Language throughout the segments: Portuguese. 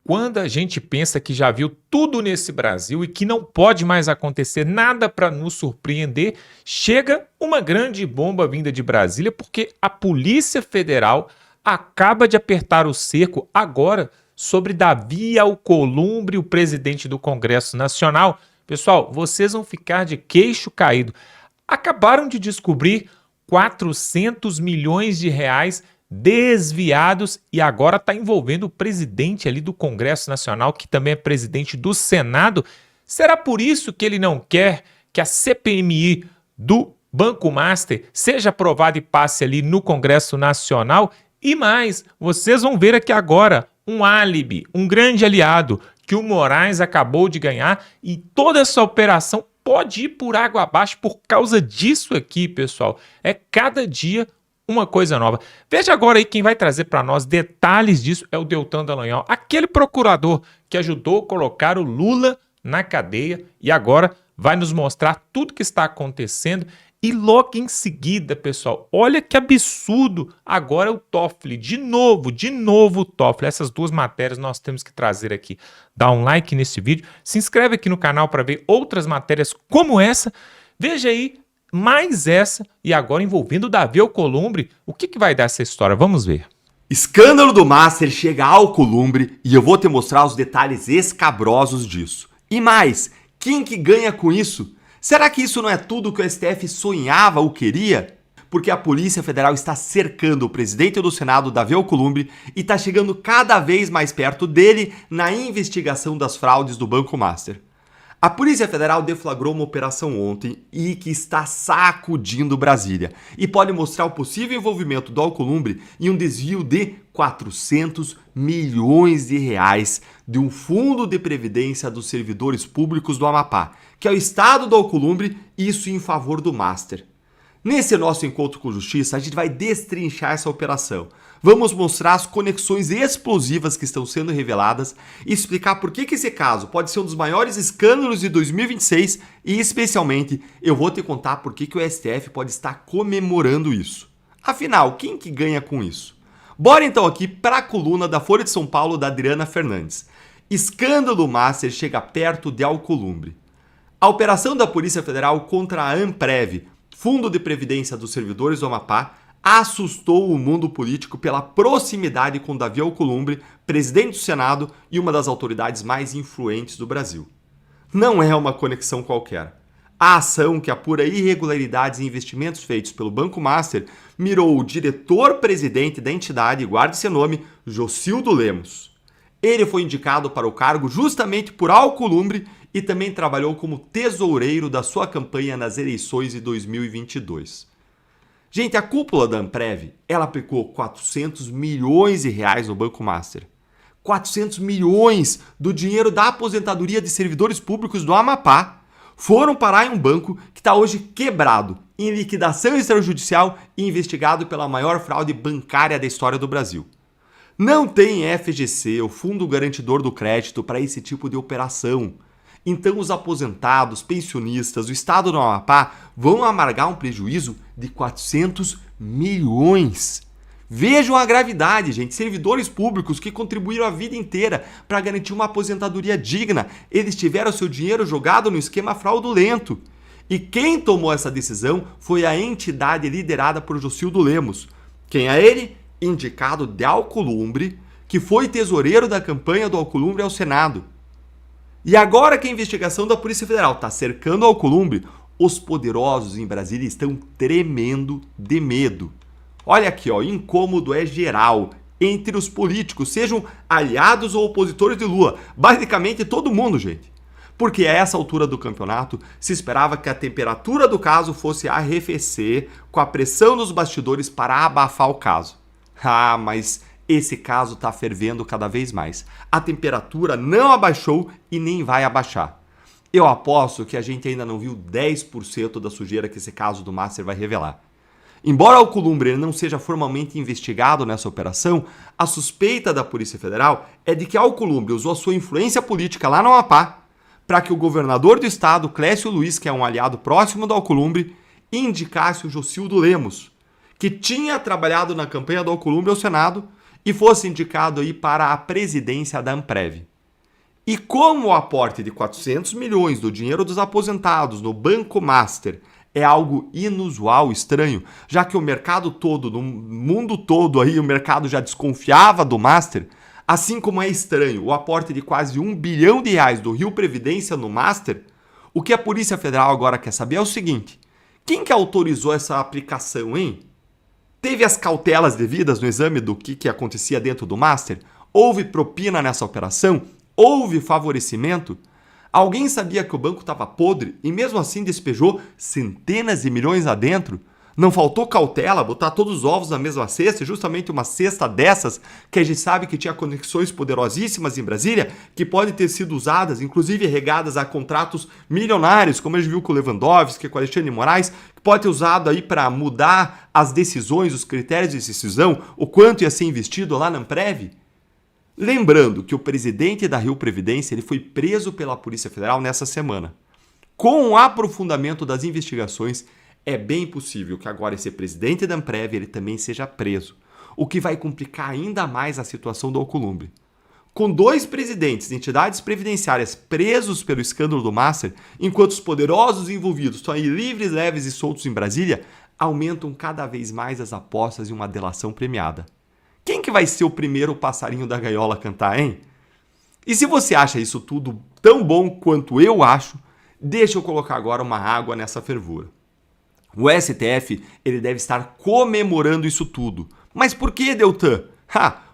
Quando a gente pensa que já viu tudo nesse Brasil e que não pode mais acontecer nada para nos surpreender, chega uma grande bomba vinda de Brasília, porque a Polícia Federal acaba de apertar o cerco agora sobre Davi Alcolumbre, o presidente do Congresso Nacional. Pessoal, vocês vão ficar de queixo caído. Acabaram de descobrir 400 milhões de reais desviados e agora está envolvendo o presidente ali do Congresso Nacional, que também é presidente do Senado. Será por isso que ele não quer que a CPMI do Banco Master seja aprovada e passe ali no Congresso Nacional? E mais, vocês vão ver aqui agora um álibi, um grande aliado que o Moraes acabou de ganhar, e toda essa operação pode ir por água abaixo por causa disso aqui, pessoal. É cada dia uma coisa nova. Veja agora aí, quem vai trazer para nós detalhes disso é o Deltan Dallagnol, aquele procurador que ajudou a colocar o Lula na cadeia e agora vai nos mostrar tudo que está acontecendo. E logo em seguida, pessoal, olha que absurdo, agora é o Toffoli, de novo o Toffoli. Essas duas matérias nós temos que trazer aqui. Dá um like nesse vídeo, se inscreve aqui no canal para ver outras matérias como essa. Veja aí mais essa e agora envolvendo o Davi Alcolumbre. O que vai dar essa história? Vamos ver. Escândalo do Master chega a Alcolumbre e eu vou te mostrar os detalhes escabrosos disso. E mais, quem que ganha com isso? Será que isso não é tudo que o STF sonhava ou queria? Porque a Polícia Federal está cercando o presidente do Senado, Davi Alcolumbre, e está chegando cada vez mais perto dele na investigação das fraudes do Banco Master. A Polícia Federal deflagrou uma operação ontem e que está sacudindo Brasília e pode mostrar o possível envolvimento do Alcolumbre em um desvio de 400 milhões de reais de um fundo de previdência dos servidores públicos do Amapá, que é o estado do Alcolumbre, isso em favor do Master. Nesse nosso encontro com justiça, a gente vai destrinchar essa operação. Vamos mostrar as conexões explosivas que estão sendo reveladas e explicar por que esse caso pode ser um dos maiores escândalos de 2026 e, especialmente, eu vou te contar por que o STF pode estar comemorando isso. Afinal, quem que ganha com isso? Bora então aqui para a coluna da Folha de São Paulo da Adriana Fernandes. Escândalo Master chega perto de Alcolumbre. A operação da Polícia Federal contra a Amprev, Fundo de Previdência dos Servidores do Amapá, assustou o mundo político pela proximidade com Davi Alcolumbre, presidente do Senado e uma das autoridades mais influentes do Brasil. Não é uma conexão qualquer. A ação que apura irregularidades em investimentos feitos pelo Banco Master mirou o diretor-presidente da entidade, guarde esse nome, Jocildo Lemos. Ele foi indicado para o cargo justamente por Alcolumbre e também trabalhou como tesoureiro da sua campanha nas eleições de 2022. Gente, a cúpula da Amprev, ela aplicou 400 milhões de reais no Banco Master. 400 milhões do dinheiro da aposentadoria de servidores públicos do Amapá foram parar em um banco que está hoje quebrado, em liquidação extrajudicial e investigado pela maior fraude bancária da história do Brasil. Não tem FGC, o Fundo Garantidor do Crédito, para esse tipo de operação. Então os aposentados, pensionistas, o estado do Amapá vão amargar um prejuízo de 400 milhões. Vejam a gravidade, gente. Servidores públicos que contribuíram a vida inteira para garantir uma aposentadoria digna, eles tiveram seu dinheiro jogado no esquema fraudulento. E quem tomou essa decisão foi a entidade liderada por Jocildo Lemos. Quem é ele? Indicado de Alcolumbre, que foi tesoureiro da campanha do Alcolumbre ao Senado. E agora que a investigação da Polícia Federal está cercando o Alcolumbre, os poderosos em Brasília estão tremendo de medo. Olha aqui, ó, incômodo é geral entre os políticos, sejam aliados ou opositores de Lula. Basicamente todo mundo, gente. Porque a essa altura do campeonato se esperava que a temperatura do caso fosse arrefecer com a pressão nos bastidores para abafar o caso. Ah, mas esse caso está fervendo cada vez mais. A temperatura não abaixou e nem vai abaixar. Eu aposto que a gente ainda não viu 10% da sujeira que esse caso do Master vai revelar. Embora Alcolumbre não seja formalmente investigado nessa operação, a suspeita da Polícia Federal é de que Alcolumbre usou a sua influência política lá no Amapá para que o governador do estado, Clécio Luiz, que é um aliado próximo do Alcolumbre, indicasse o Jocildo Lemos, que tinha trabalhado na campanha do Alcolumbre ao Senado e fosse indicado aí para a presidência da Amprev. E como o aporte de 400 milhões do dinheiro dos aposentados no Banco Master é algo inusual, estranho, já que o mercado todo, no mundo todo aí, o mercado já desconfiava do Master, assim como é estranho o aporte de quase R$ 1 bilhão do Rio Previdência no Master, o que a Polícia Federal agora quer saber é o seguinte: quem que autorizou essa aplicação, hein? Teve as cautelas devidas no exame do que acontecia dentro do Master? Houve propina nessa operação? Houve favorecimento? Alguém sabia que o banco estava podre e mesmo assim despejou centenas de milhões adentro? Não faltou cautela, botar todos os ovos na mesma cesta, justamente uma cesta dessas que a gente sabe que tinha conexões poderosíssimas em Brasília, que podem ter sido usadas, inclusive regadas a contratos milionários, como a gente viu com o Lewandowski, com o Alexandre de Moraes, que pode ter usado aí para mudar as decisões, os critérios de decisão, o quanto ia ser investido lá na Amprev? Lembrando que o presidente da Rio Previdência ele foi preso pela Polícia Federal nessa semana. Com o aprofundamento das investigações, é bem possível que agora esse presidente da Amprev ele também seja preso, o que vai complicar ainda mais a situação do Alcolumbre. Com 2 presidentes de entidades previdenciárias presos pelo escândalo do Master, enquanto os poderosos envolvidos estão aí livres, leves e soltos em Brasília, aumentam cada vez mais as apostas em uma delação premiada. Quem que vai ser o primeiro passarinho da gaiola a cantar, hein? E se você acha isso tudo tão bom quanto eu acho, deixa eu colocar agora uma água nessa fervura. O STF ele deve estar comemorando isso tudo. Mas por que, Deltan?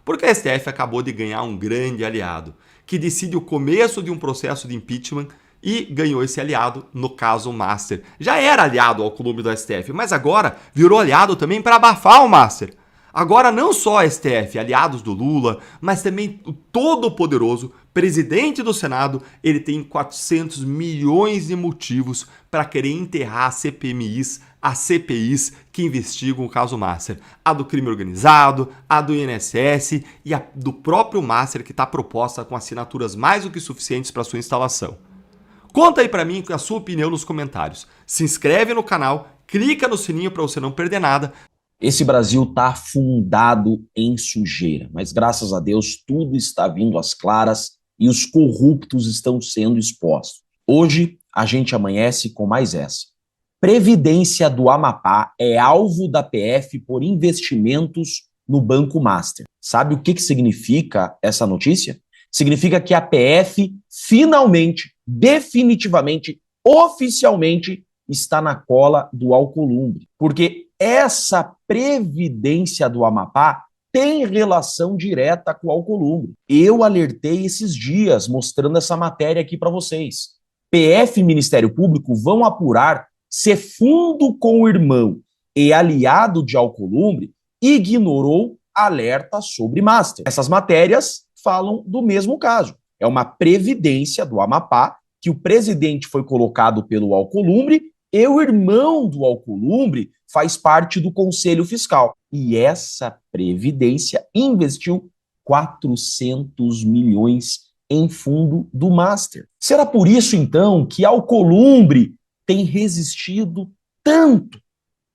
Porque o STF acabou de ganhar um grande aliado, que decide o começo de um processo de impeachment e ganhou esse aliado no caso Master. Já era aliado ao clube do STF, mas agora virou aliado também para abafar o Master. Agora não só a STF, aliados do Lula, mas também o todo-poderoso presidente do Senado, ele tem 400 milhões de motivos para querer enterrar as CPIs que investigam o caso Master. A do crime organizado, a do INSS e a do próprio Master que está proposta com assinaturas mais do que suficientes para sua instalação. Conta aí para mim a sua opinião nos comentários. Se inscreve no canal, clica no sininho para você não perder nada. Esse Brasil está afundado em sujeira, mas graças a Deus tudo está vindo às claras e os corruptos estão sendo expostos. Hoje a gente amanhece com mais essa. Previdência do Amapá é alvo da PF por investimentos no Banco Master. Sabe o que significa essa notícia? Significa que a PF finalmente, definitivamente, oficialmente está na cola do Alcolumbre. Porque essa Previdência do Amapá tem relação direta com o Alcolumbre. Eu alertei esses dias mostrando essa matéria aqui para vocês. PF e Ministério Público vão apurar se fundo com o irmão e aliado de Alcolumbre ignorou alerta sobre Master. Essas matérias falam do mesmo caso. É uma Previdência do Amapá que o presidente foi colocado pelo Alcolumbre e o irmão do Alcolumbre faz parte do Conselho Fiscal. E essa Previdência investiu 400 milhões em fundo do Master. Será por isso, então, que Alcolumbre tem resistido tanto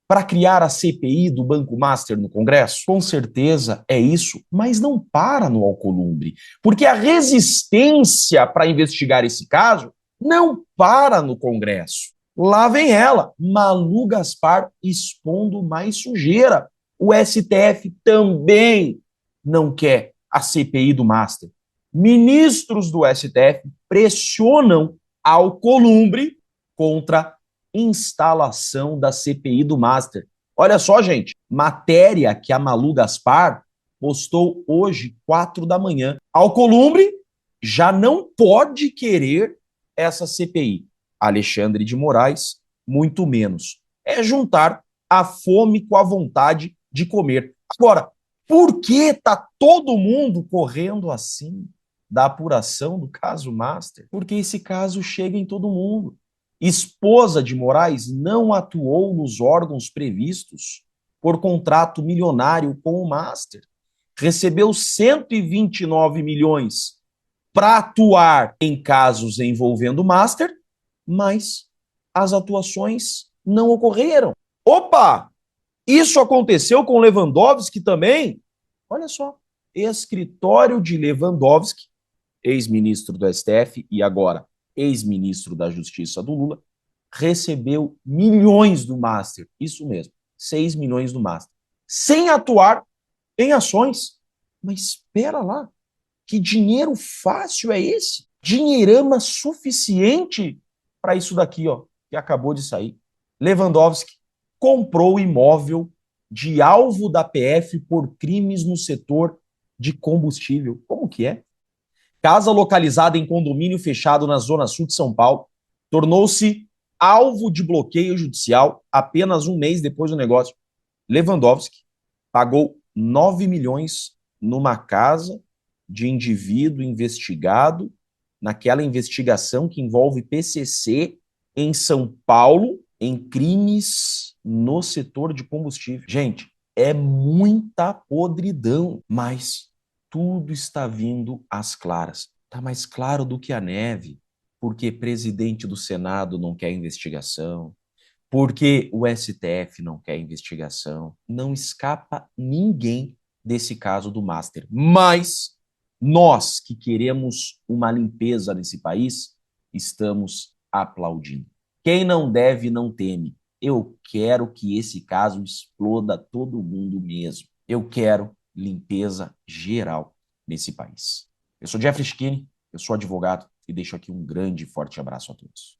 para criar a CPI do Banco Master no Congresso? Com certeza é isso, mas não para no Alcolumbre, porque a resistência para investigar esse caso não para no Congresso. Lá vem ela, Malu Gaspar expondo mais sujeira. O STF também não quer a CPI do Master. Ministros do STF pressionam Alcolumbre contra instalação da CPI do Master. Olha só, gente, matéria que a Malu Gaspar postou hoje, 4 da manhã. Alcolumbre já não pode querer essa CPI. Alexandre de Moraes, muito menos. É juntar a fome com a vontade de comer. Agora, por que está todo mundo correndo assim da apuração do caso Master? Porque esse caso chega em todo mundo. Esposa de Moraes não atuou nos órgãos previstos por contrato milionário com o Master. Recebeu 129 milhões para atuar em casos envolvendo o Master, mas as atuações não ocorreram. Opa! Isso aconteceu com Lewandowski também? Olha só, escritório de Lewandowski, ex-ministro do STF e agora ex-ministro da Justiça do Lula, recebeu milhões do Master, isso mesmo, 6 milhões do Master, sem atuar em ações. Mas espera lá, que dinheiro fácil é esse? Dinheirama suficiente para isso daqui, ó, que acabou de sair. Lewandowski comprou imóvel de alvo da PF por crimes no setor de combustível. Como que é? Casa localizada em condomínio fechado na Zona Sul de São Paulo tornou-se alvo de bloqueio judicial apenas um mês depois do negócio. Lewandowski pagou 9 milhões numa casa de indivíduo investigado naquela investigação que envolve PCC em São Paulo em crimes no setor de combustível. Gente, é muita podridão, mas tudo está vindo às claras. Está mais claro do que a neve, porque presidente do Senado não quer investigação, porque o STF não quer investigação. Não escapa ninguém desse caso do Master. Mas nós que queremos uma limpeza nesse país, estamos aplaudindo. Quem não deve, não teme. Eu quero que esse caso exploda todo mundo mesmo. Eu quero limpeza geral nesse país. Eu sou Jeffrey Schiene, eu sou advogado e deixo aqui um grande e forte abraço a todos.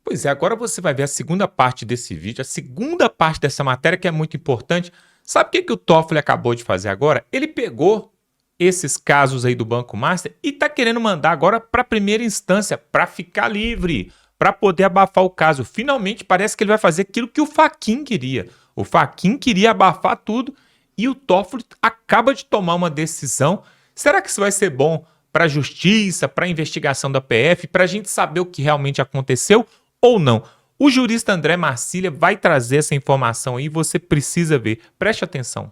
Pois é, agora você vai ver a segunda parte desse vídeo, a segunda parte dessa matéria que é muito importante. Sabe o que o Toffoli acabou de fazer agora? Ele pegou esses casos aí do Banco Master e está querendo mandar agora para a primeira instância, para ficar livre, para poder abafar o caso. Finalmente parece que ele vai fazer aquilo que o Fachin queria. O Fachin queria abafar tudo e o Toffoli acaba de tomar uma decisão. Será que isso vai ser bom para a justiça, para a investigação da PF, para a gente saber o que realmente aconteceu ou não? O jurista André Marcília vai trazer essa informação aí e você precisa ver. Preste atenção.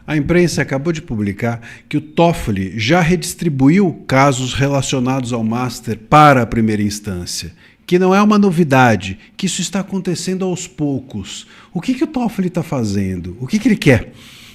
A imprensa acabou de publicar que o Toffoli já redistribuiu casos relacionados ao Master para a primeira instância, que não é uma novidade, que isso está acontecendo aos poucos. O que o Toffoli está fazendo? O que ele quer?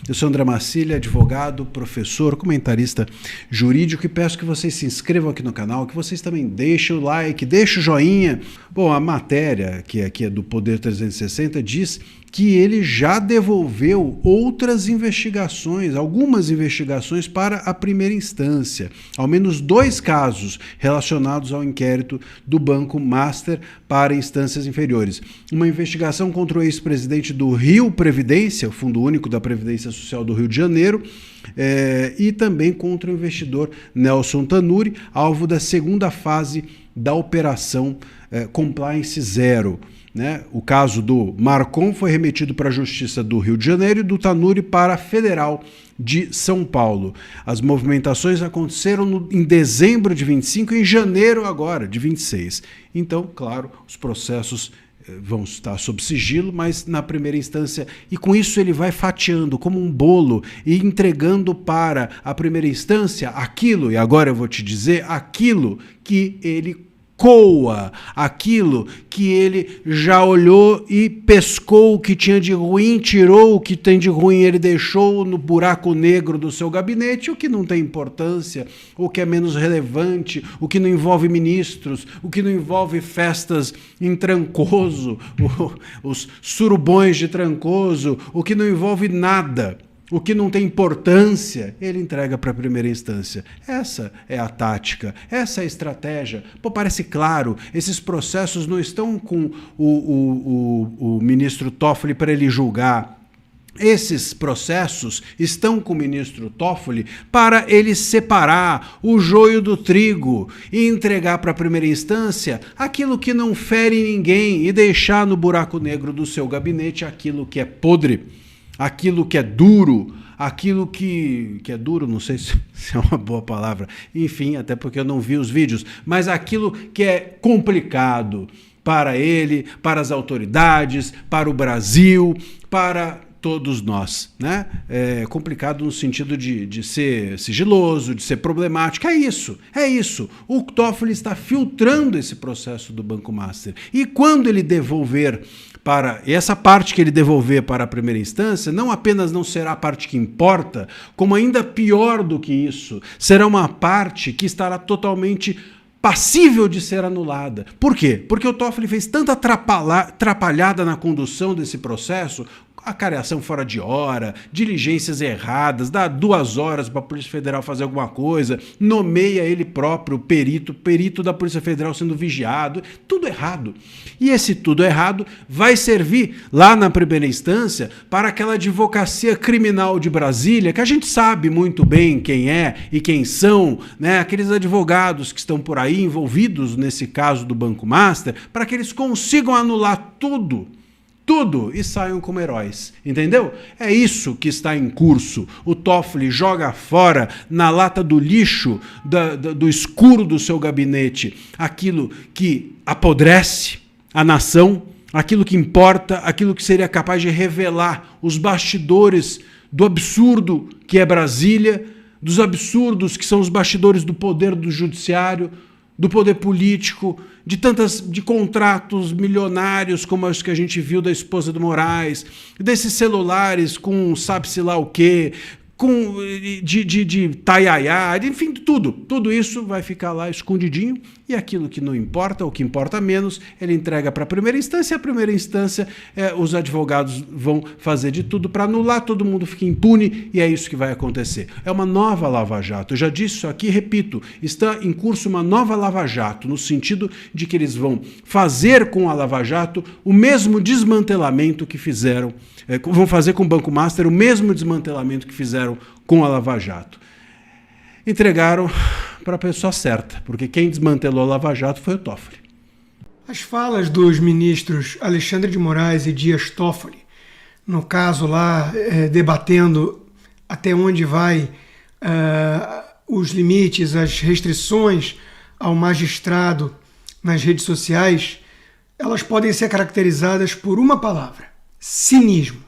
Eu sou André Marcília, advogado, professor, comentarista jurídico e peço que vocês se inscrevam aqui no canal, que vocês também deixem o like, deixem o joinha. Bom, a matéria, que aqui é do Poder 360, diz que ele já devolveu outras investigações, algumas investigações para a primeira instância. Ao menos 2 casos relacionados ao inquérito do Banco Master para instâncias inferiores. Uma investigação contra o ex-presidente do Rio Previdência, o Fundo Único da Previdência Social do Rio de Janeiro, e também contra o investidor Nelson Tanuri, alvo da segunda fase da Operação Compliance Zero. O caso do Marcon foi remetido para a Justiça do Rio de Janeiro e do Tanuri para a Federal de São Paulo. As movimentações aconteceram em dezembro de 25 e em janeiro agora, de 26. Então, claro, os processos vão estar sob sigilo, mas na primeira instância, e com isso ele vai fatiando como um bolo e entregando para a primeira instância aquilo, e agora eu vou te dizer, aquilo que ele coa, aquilo que ele já olhou e pescou o que tinha de ruim, tirou o que tem de ruim, ele deixou no buraco negro do seu gabinete, o que não tem importância, o que é menos relevante, o que não envolve ministros, o que não envolve festas em Trancoso, os surubões de Trancoso, o que não envolve nada. O que não tem importância, ele entrega para a primeira instância. Essa é a tática, essa é a estratégia. Pô, parece claro, esses processos não estão com o ministro Toffoli para ele julgar. Esses processos estão com o ministro Toffoli para ele separar o joio do trigo e entregar para a primeira instância aquilo que não fere ninguém e deixar no buraco negro do seu gabinete aquilo que é podre. Aquilo que é duro, aquilo que é duro, não sei se é uma boa palavra, enfim, até porque eu não vi os vídeos, mas aquilo que é complicado para ele, para as autoridades, para o Brasil, para todos nós, né? É complicado no sentido de ser sigiloso, de ser problemático. É isso. O Toffoli está filtrando esse processo do Banco Master. E quando ele devolver e essa parte que ele devolver para a primeira instância, não apenas não será a parte que importa, como ainda pior do que isso, será uma parte que estará totalmente passível de ser anulada. Por quê? Porque o Toffoli fez tanta atrapalhada na condução desse processo, acareação fora de hora, diligências erradas, dá 2 horas para a Polícia Federal fazer alguma coisa, nomeia ele próprio perito da Polícia Federal sendo vigiado, tudo errado. E esse tudo errado vai servir lá na primeira instância para aquela advocacia criminal de Brasília, que a gente sabe muito bem quem é e quem são, né? Aqueles advogados que estão por aí envolvidos nesse caso do Banco Master, para que eles consigam anular tudo e saiam como heróis, entendeu? É isso que está em curso. O Toffoli joga fora, na lata do lixo, do escuro do seu gabinete, aquilo que apodrece a nação, aquilo que importa, aquilo que seria capaz de revelar os bastidores do absurdo que é Brasília, dos absurdos que são os bastidores do poder do judiciário, do poder político, de contratos milionários como os que a gente viu da esposa do Moraes, desses celulares com sabe-se lá o quê, de taiaiá, enfim, tudo isso vai ficar lá escondidinho, e aquilo que não importa, o que importa menos, ele entrega para a primeira instância, e a primeira instância os advogados vão fazer de tudo para anular, todo mundo fica impune, e é isso que vai acontecer. É uma nova Lava Jato, eu já disse isso aqui, repito, está em curso uma nova Lava Jato, no sentido de que eles vão fazer com a Lava Jato o mesmo desmantelamento que fizeram, vão fazer com o Banco Master o mesmo desmantelamento que fizeram com a Lava Jato. Entregaram para a pessoa certa, porque quem desmantelou a Lava Jato foi o Toffoli. As falas dos ministros Alexandre de Moraes e Dias Toffoli, no caso lá, debatendo até onde vai os limites, as restrições ao magistrado nas redes sociais, elas podem ser caracterizadas por uma palavra: cinismo.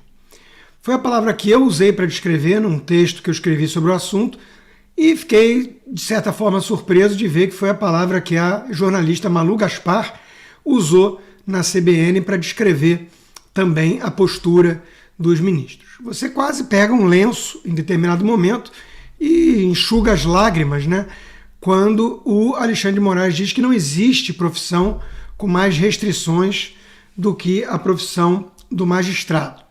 Foi a palavra que eu usei para descrever num texto que eu escrevi sobre o assunto, e fiquei, de certa forma, surpreso de ver que foi a palavra que a jornalista Malu Gaspar usou na CBN para descrever também a postura dos ministros. Você quase pega um lenço em determinado momento e enxuga as lágrimas, né? Quando o Alexandre de Moraes diz que não existe profissão com mais restrições do que a profissão do magistrado,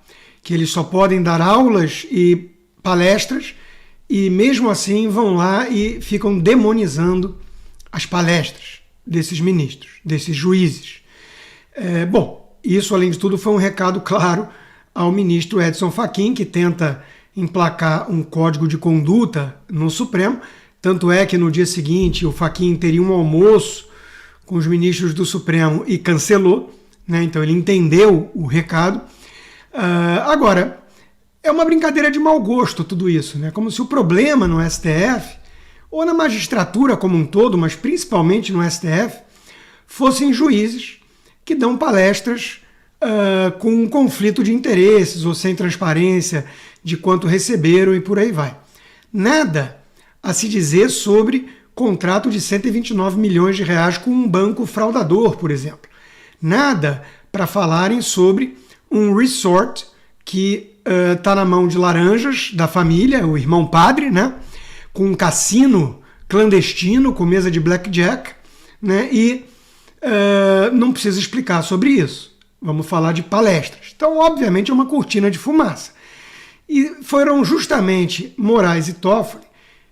que eles só podem dar aulas e palestras, e mesmo assim vão lá e ficam demonizando as palestras desses ministros, desses juízes. Bom, isso além de tudo foi um recado claro ao ministro Edson Fachin, que tenta emplacar um código de conduta no Supremo, tanto é que no dia seguinte o Fachin teria um almoço com os ministros do Supremo e cancelou, né? Então ele entendeu o recado. Agora, é uma brincadeira de mau gosto tudo isso, né? Como se o problema no STF, ou na magistratura como um todo, mas principalmente no STF, fossem juízes que dão palestras com um conflito de interesses ou sem transparência de quanto receberam e por aí vai. Nada a se dizer sobre contrato de 129 milhões de reais com um banco fraudador, por exemplo. Nada para falarem sobre um resort que está na mão de laranjas da família, o irmão padre, né? Com um cassino clandestino, com mesa de blackjack, né? E não precisa explicar sobre isso. Vamos falar de palestras. Então, obviamente, é uma cortina de fumaça. E foram justamente Moraes e Toffoli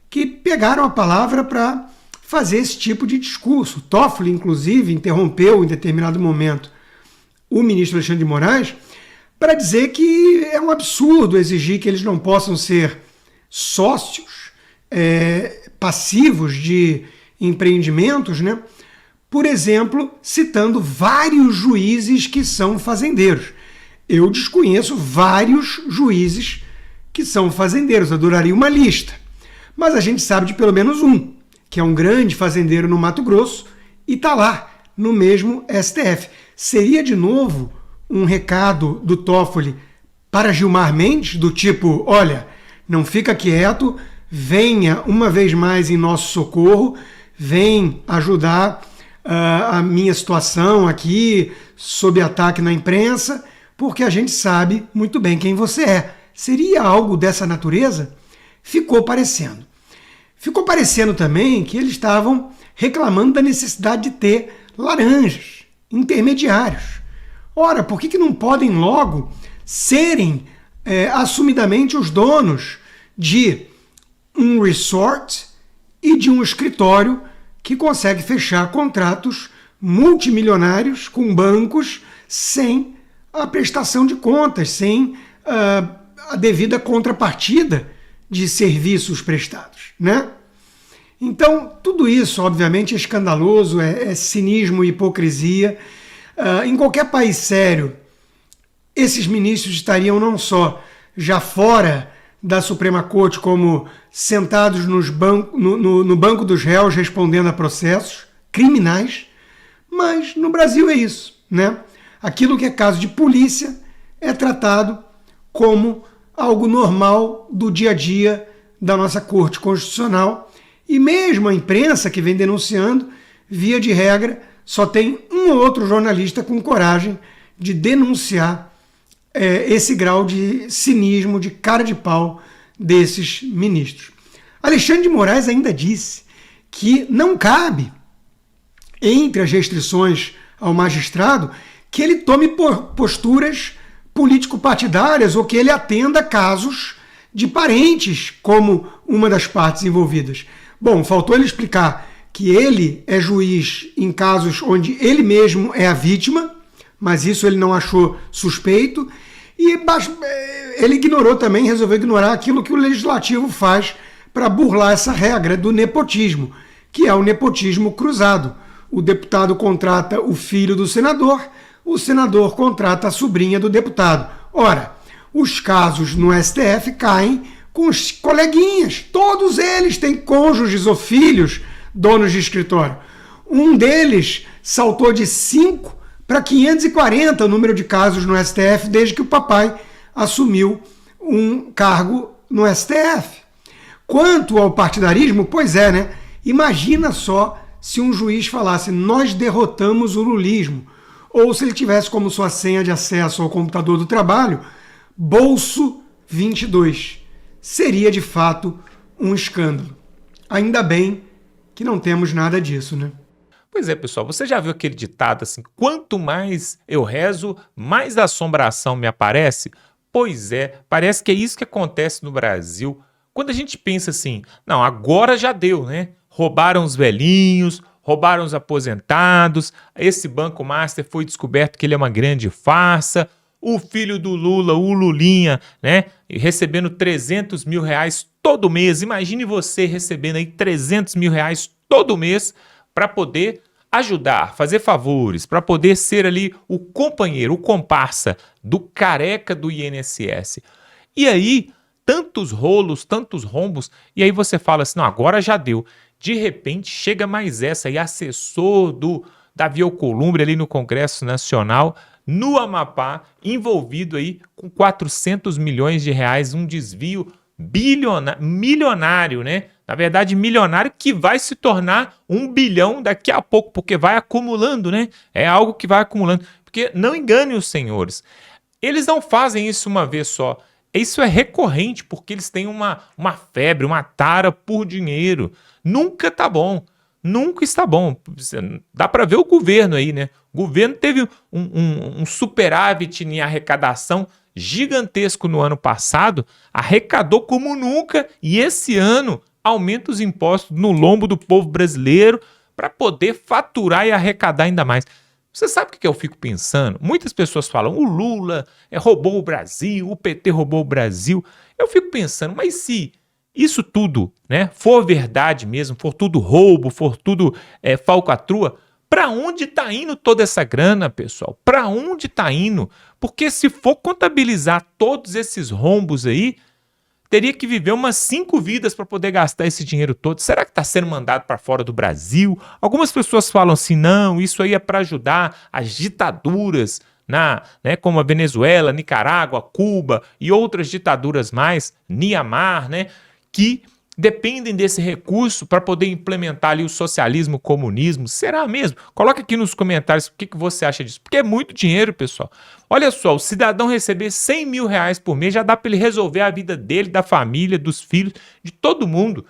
que pegaram a palavra para fazer esse tipo de discurso. Toffoli, inclusive, interrompeu em determinado momento o ministro Alexandre de Moraes para dizer que é um absurdo exigir que eles não possam ser sócios passivos de empreendimentos, né? Por exemplo, citando vários juízes que são fazendeiros. Eu desconheço vários juízes que são fazendeiros, adoraria uma lista. Mas a gente sabe de pelo menos um, que é um grande fazendeiro no Mato Grosso e está lá, no mesmo STF. Seria, de novo, um recado do Toffoli para Gilmar Mendes, do tipo, olha, não fica quieto, venha uma vez mais em nosso socorro, vem ajudar a minha situação aqui sob ataque na imprensa, porque a gente sabe muito bem quem você é. Seria algo dessa natureza? Ficou parecendo. Ficou parecendo também que eles estavam reclamando da necessidade de ter laranjas, intermediários. Ora, por que não podem logo serem assumidamente os donos de um resort e de um escritório que consegue fechar contratos multimilionários com bancos sem a prestação de contas, sem a devida contrapartida de serviços prestados, né? Então, tudo isso, obviamente, é escandaloso, é cinismo e hipocrisia. Em qualquer país sério, esses ministros estariam não só já fora da Suprema Corte, como sentados no banco dos réus respondendo a processos criminais, mas no Brasil é isso, né? Aquilo que é caso de polícia é tratado como algo normal do dia a dia da nossa Corte Constitucional, e mesmo a imprensa que vem denunciando, via de regra, só tem um ou outro jornalista com coragem de denunciar esse grau de cinismo, de cara de pau desses ministros. Alexandre de Moraes ainda disse que não cabe, entre as restrições ao magistrado, que ele tome posturas político-partidárias ou que ele atenda casos de parentes como uma das partes envolvidas. Bom, faltou ele explicar que ele é juiz em casos onde ele mesmo é a vítima, mas isso ele não achou suspeito, e ele ignorou também, resolveu ignorar aquilo que o legislativo faz para burlar essa regra do nepotismo, que é o nepotismo cruzado. O deputado contrata o filho do senador, o senador contrata a sobrinha do deputado. Ora, os casos no STF caem com os coleguinhas, todos eles têm cônjuges ou filhos donos de escritório. Um deles saltou de 5 para 540 o número de casos no STF desde que o papai assumiu um cargo no STF. Quanto ao partidarismo, pois é, né? Imagina só se um juiz falasse, nós derrotamos o lulismo, ou se ele tivesse como sua senha de acesso ao computador do trabalho, Bolso 22. Seria de fato um escândalo. Ainda bem que não temos nada disso, né? Pois é, pessoal, você já viu aquele ditado assim, quanto mais eu rezo, mais assombração me aparece? Pois é, parece que é isso que acontece no Brasil. Quando a gente pensa assim, não, agora já deu, né? Roubaram os velhinhos, roubaram os aposentados, esse Banco Master foi descoberto que ele é uma grande farsa, o filho do Lula, o Lulinha, né, recebendo 300 mil reais todo mês. Imagine você recebendo aí 300 mil reais todo mês para poder ajudar, fazer favores, para poder ser ali o companheiro, o comparsa do careca do INSS. E aí, tantos rolos, tantos rombos, e aí você fala assim, não, agora já deu. De repente, chega mais essa aí, assessor do Davi Alcolumbre ali no Congresso Nacional, no Amapá, envolvido aí com 400 milhões de reais, um desvio milionário, né? Na verdade, milionário que vai se tornar 1 bilhão daqui a pouco, porque vai acumulando, né? É algo que vai acumulando. Porque não engane os senhores, eles não fazem isso uma vez só. Isso é recorrente, porque eles têm uma febre, uma tara por dinheiro. Nunca tá bom. Nunca está bom. Dá para ver o governo aí, né? O governo teve um superávit em arrecadação gigantesco no ano passado, arrecadou como nunca, e esse ano aumenta os impostos no lombo do povo brasileiro para poder faturar e arrecadar ainda mais. Você sabe o que eu fico pensando? Muitas pessoas falam, o Lula roubou o Brasil, o PT roubou o Brasil. Eu fico pensando, mas se isso tudo, né, for verdade mesmo, for tudo roubo, for tudo falcatrua, para onde está indo toda essa grana, pessoal? Para onde está indo? Porque se for contabilizar todos esses rombos aí, teria que viver umas 5 vidas para poder gastar esse dinheiro todo. Será que está sendo mandado para fora do Brasil? Algumas pessoas falam assim, não, isso aí é para ajudar as ditaduras né, como a Venezuela, Nicarágua, Cuba e outras ditaduras mais, Mianmar, né, que dependem desse recurso para poder implementar ali o socialismo, o comunismo. Será mesmo? Coloca aqui nos comentários o que você acha disso. Porque é muito dinheiro, pessoal. Olha só, o cidadão receber 100 mil reais por mês já dá para ele resolver a vida dele, da família, dos filhos, de todo mundo.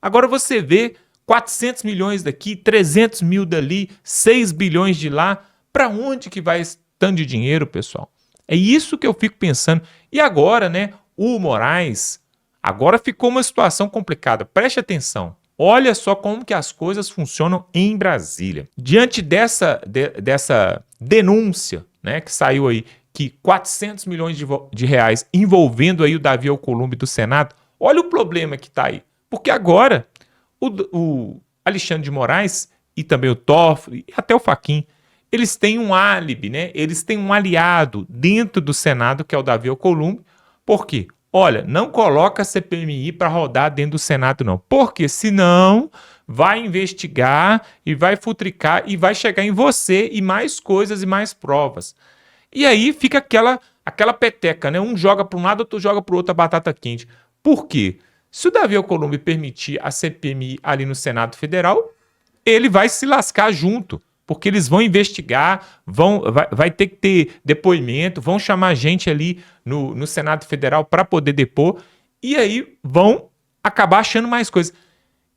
Agora você vê 400 milhões daqui, 300 mil dali, 6 bilhões de lá. Para onde que vai esse tanto de dinheiro, pessoal? É isso que eu fico pensando. E agora, né, o Moraes... Agora ficou uma situação complicada. Preste atenção. Olha só como que as coisas funcionam em Brasília. Diante dessa denúncia, né, que saiu aí, que 400 milhões de reais envolvendo aí o Davi Alcolumbre do Senado, olha o problema que está aí. Porque agora o Alexandre de Moraes e também o Toffoli e até o Fachin, eles têm um álibi, né? Eles têm um aliado dentro do Senado, que é o Davi Alcolumbre. Por quê? Olha, não coloca a CPMI para rodar dentro do Senado, não. Porque senão vai investigar e vai futricar e vai chegar em você e mais coisas e mais provas. E aí fica aquela peteca, né? Um joga para um lado, outro joga para o outro a batata quente. Por quê? Se o Davi Alcolumbre permitir a CPMI ali no Senado Federal, ele vai se lascar junto. Porque eles vão investigar, vai ter que ter depoimento, vão chamar gente ali no Senado Federal para poder depor, e aí vão acabar achando mais coisas.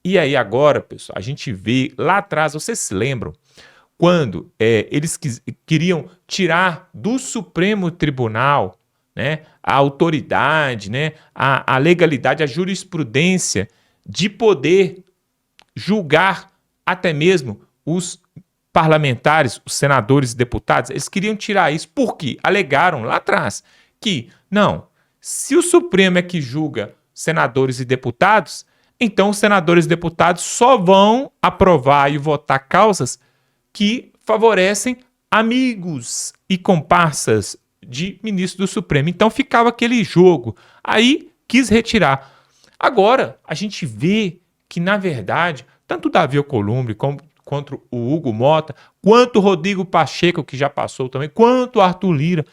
E aí agora, pessoal, a gente vê lá atrás, vocês se lembram, quando eles queriam tirar do Supremo Tribunal, né, a autoridade, né, a legalidade, a jurisprudência de poder julgar até mesmo os parlamentares, os senadores e deputados, eles queriam tirar isso porque alegaram lá atrás que, não, se o Supremo é que julga senadores e deputados, então os senadores e deputados só vão aprovar e votar causas que favorecem amigos e comparsas de ministro do Supremo. Então ficava aquele jogo. Aí quis retirar. Agora, a gente vê que, na verdade, tanto o Davi Alcolumbre contra o Hugo Mota, quanto o Rodrigo Pacheco, que já passou também, quanto o Arthur Lira,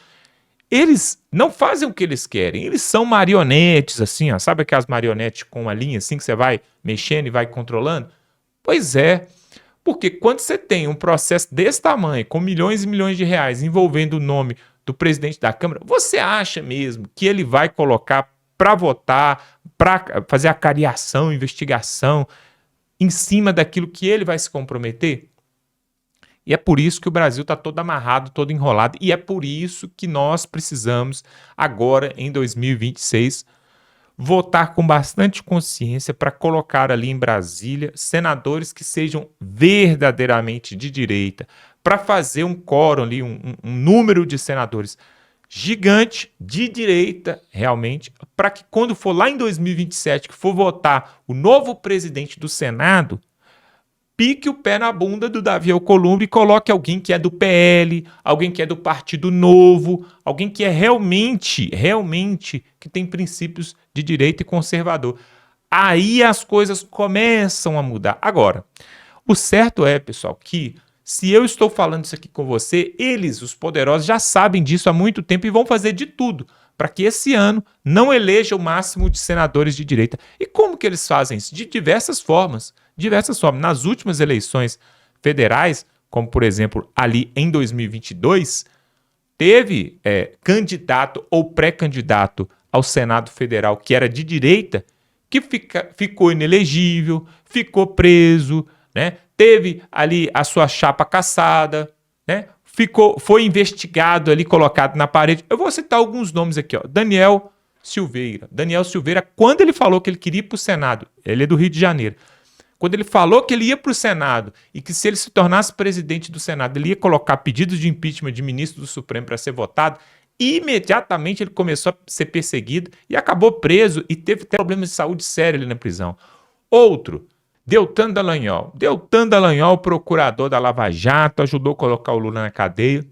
eles não fazem o que eles querem. Eles são marionetes, assim, ó, sabe aquelas marionetes com uma linha assim que você vai mexendo e vai controlando? Pois é, porque quando você tem um processo desse tamanho, com milhões e milhões de reais envolvendo o nome do presidente da Câmara, você acha mesmo que ele vai colocar para votar, para fazer a cariação, investigação, em cima daquilo que ele vai se comprometer? E é por isso que o Brasil está todo amarrado, todo enrolado, e é por isso que nós precisamos, agora em 2026, votar com bastante consciência para colocar ali em Brasília senadores que sejam verdadeiramente de direita, para fazer um quórum ali, um número de senadores gigante de direita, realmente, para que quando for lá em 2027, que for votar o novo presidente do Senado, pique o pé na bunda do Davi Alcolumbre e coloque alguém que é do PL, alguém que é do Partido Novo, alguém que é realmente que tem princípios de direita e conservador. Aí as coisas começam a mudar. Agora, o certo é, pessoal, que se eu estou falando isso aqui com você, eles, os poderosos, já sabem disso há muito tempo e vão fazer de tudo para que esse ano não eleja o máximo de senadores de direita. E como que eles fazem isso? De diversas formas. Diversas formas. Nas últimas eleições federais, como por exemplo ali em 2022, teve candidato ou pré-candidato ao Senado Federal que era de direita, que ficou inelegível, ficou preso, né? Teve ali a sua chapa cassada, né? Foi investigado ali, colocado na parede. Eu vou citar alguns nomes aqui, ó. Daniel Silveira. Daniel Silveira, quando ele falou que ele queria ir para o Senado, ele é do Rio de Janeiro, quando ele falou que ele ia para o Senado e que se ele se tornasse presidente do Senado, ele ia colocar pedidos de impeachment de ministro do Supremo para ser votado, imediatamente ele começou a ser perseguido e acabou preso e teve até problemas de saúde sérios ali na prisão. Outro, Deltan Dallagnol. Deltan Dallagnol, procurador da Lava Jato, ajudou a colocar o Lula na cadeia.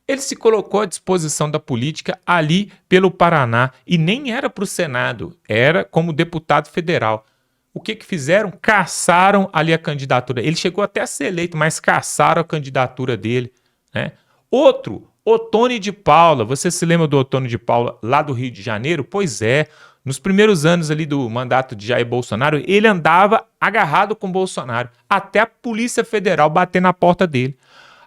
Ele se colocou à disposição da política ali pelo Paraná e nem era para o Senado, era como deputado federal. O que fizeram? Caçaram ali a candidatura. Ele chegou até a ser eleito, mas caçaram a candidatura dele, né? Outro, Ottoni de Paula. Você se lembra do Ottoni de Paula lá do Rio de Janeiro? Pois é, nos primeiros anos ali do mandato de Jair Bolsonaro, ele andava agarrado com Bolsonaro, até a Polícia Federal bater na porta dele.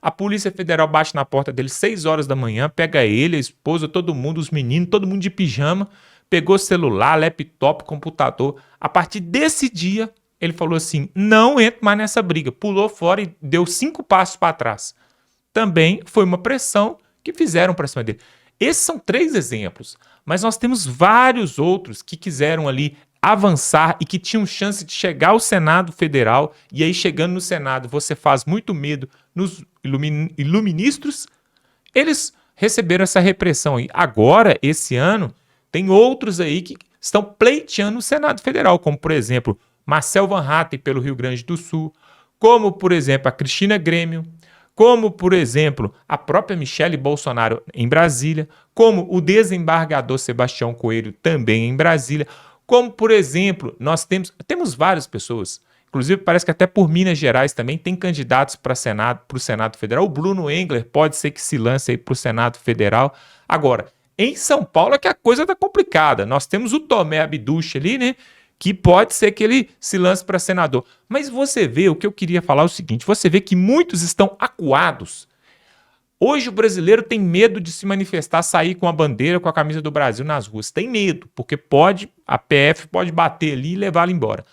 A Polícia Federal bate na porta dele 6 horas da manhã, pega ele, a esposa, todo mundo, os meninos, todo mundo de pijama, pegou celular, laptop, computador. A partir desse dia, ele falou assim, não entro mais nessa briga. Pulou fora e deu 5 passos para trás. Também foi uma pressão que fizeram para cima dele. Esses são 3 exemplos, mas nós temos vários outros que quiseram ali avançar e que tinham chance de chegar ao Senado Federal, e aí chegando no Senado você faz muito medo nos iluministros, eles receberam essa repressão aí. Agora, esse ano, tem outros aí que estão pleiteando o Senado Federal, como por exemplo, Marcel Van Hatten pelo Rio Grande do Sul, como por exemplo a Cristina Grêmio, como, por exemplo, a própria Michele Bolsonaro em Brasília, como o desembargador Sebastião Coelho também em Brasília, como, por exemplo, nós temos várias pessoas, inclusive parece que até por Minas Gerais também tem candidatos para o Senado Federal. O Bruno Engler pode ser que se lance aí para o Senado Federal. Agora, em São Paulo é que a coisa está complicada. Nós temos o Tomé Abduch ali, né? Que pode ser que ele se lance para senador. Mas você vê, o que eu queria falar é o seguinte, você vê que muitos estão acuados. Hoje o brasileiro tem medo de se manifestar, sair com a bandeira, com a camisa do Brasil nas ruas. Tem medo, porque a PF pode bater ali e levá-lo embora.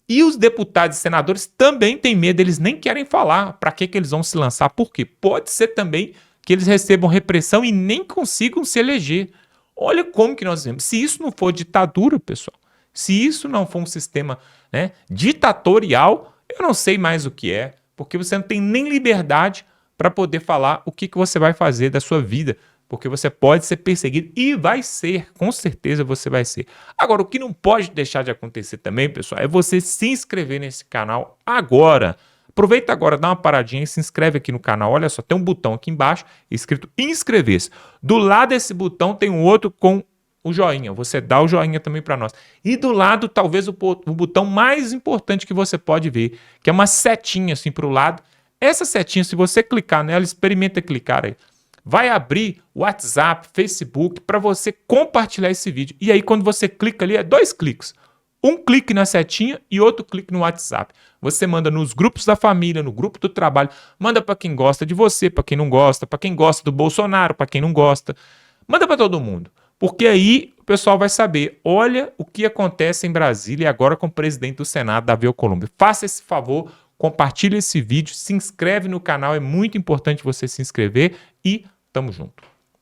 E os deputados e senadores também têm medo, eles nem querem falar para que eles vão se lançar. Por quê? Pode ser também que eles recebam repressão e nem consigam se eleger. Olha como que nós vemos. Se isso não for ditadura, pessoal, se isso não for um sistema, né, ditatorial, eu não sei mais o que é, porque você não tem nem liberdade para poder falar o que você vai fazer da sua vida, porque você pode ser perseguido e vai ser, com certeza você vai ser. Agora, o que não pode deixar de acontecer também, pessoal, é você se inscrever nesse canal agora. Aproveita agora, dá uma paradinha e se inscreve aqui no canal. Olha só, tem um botão aqui embaixo escrito inscrever-se. Do lado desse botão tem um outro com o joinha. Você dá o joinha também para nós. E do lado, talvez o botão mais importante que você pode ver, que é uma setinha assim para o lado. Essa setinha, se você clicar nela, experimenta clicar aí. Vai abrir o WhatsApp, Facebook, para você compartilhar esse vídeo. E aí, quando você clica ali, é 2 cliques. Um clique na setinha e outro clique no WhatsApp. Você manda nos grupos da família, no grupo do trabalho. Manda para quem gosta de você, para quem não gosta, para quem gosta do Bolsonaro, para quem não gosta. Manda para todo mundo. Porque aí o pessoal vai saber, olha o que acontece em Brasília e agora com o presidente do Senado, Davi Alcolumbre. Faça esse favor, compartilhe esse vídeo, se inscreve no canal, é muito importante você se inscrever e tamo junto.